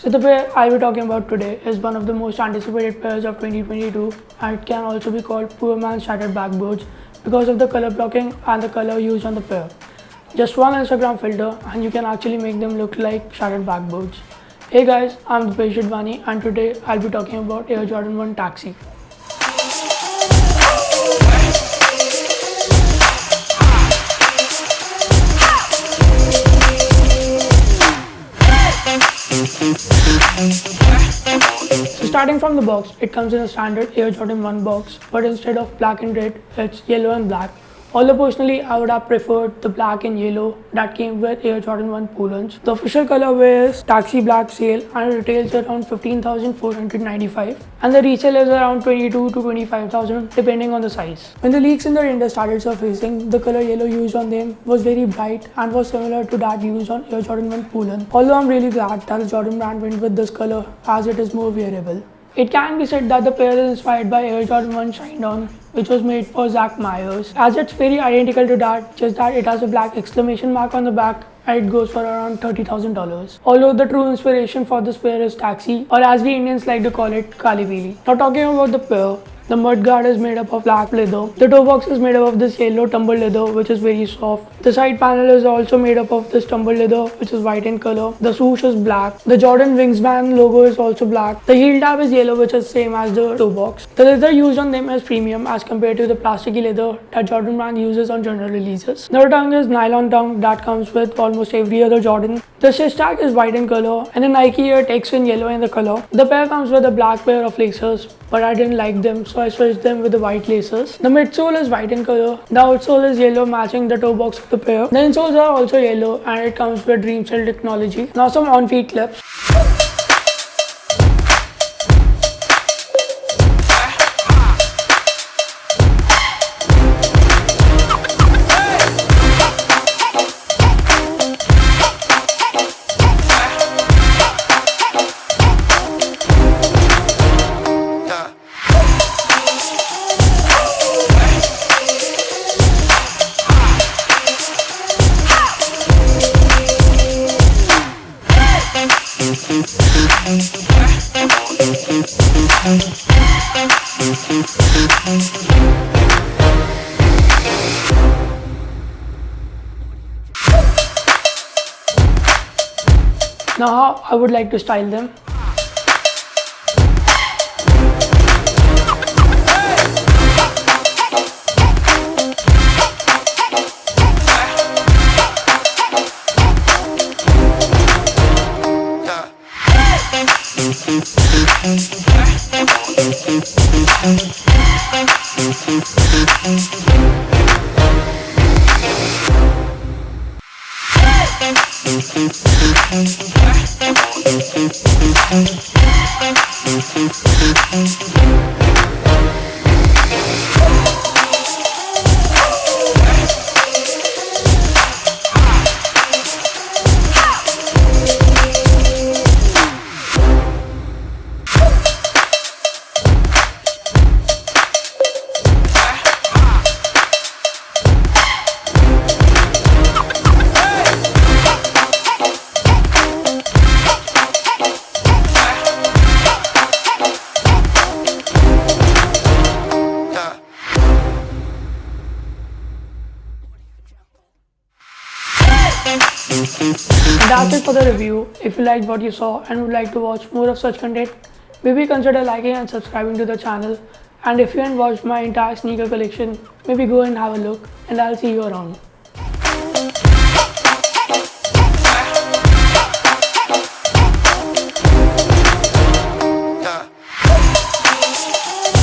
So the pair I'll be talking about today is one of the most anticipated pairs of 2022, and it can also be called poor man's Shattered Backboards because of the color blocking and the color used on the pair. Just one Instagram filter and you can actually make them look like Shattered Backboards. Hey guys, I'm Dipesh Advani and today I'll be talking about Air Jordan 1 Taxi. So starting from the box, it comes in a standard Air Jordan 1 box, but instead of black and red, it's yellow and black. Although personally, I would have preferred the black and yellow that came with Air Jordan 1 Poolons. The official colorway is Taxi Black Sail and it retails around 15,495 and the resale is around 22 to 25,000 depending on the size. When the leaks in the render started surfacing, the color yellow used on them was very bright and was similar to that used on Air Jordan 1 Poolon. Although I'm really glad that the Jordan brand went with this color as it is more wearable. It can be said that the pair is inspired by Air Jordan 1 Shine On, which was made for Zach Myers, as it's very identical to that, just that it has a black exclamation mark on the back and it goes for around $30,000. Although the true inspiration for this pair is Taxi, or as we Indians like to call it, Kali Veeli. Now talking about the pair, the mudguard is made up of black leather. The toe box is made up of this yellow tumbled leather which is very soft. The side panel is also made up of this tumbled leather which is white in color. The swoosh is black. The Jordan Wingspan logo is also black. The heel tab is yellow which is same as the toe box. The leather used on them is premium as compared to the plasticky leather that Jordan brand uses on general releases. The tongue is nylon tongue that comes with almost every other Jordan. The stitch tag is white in color and the Nike ear text in yellow in the color. The pair comes with a black pair of laces, but I didn't like them so I switched them with the white laces. The midsole is white in color. The outsole is yellow matching the toe box of the pair. The insoles are also yellow and it comes with Dream Cell technology. Now some on-feet clips. Now how I would like to style them. And that's it for the review. If you liked what you saw and would like to watch more of such content, maybe consider liking and subscribing to the channel. And if you haven't watched my entire sneaker collection, maybe go and have a look and I'll see you around.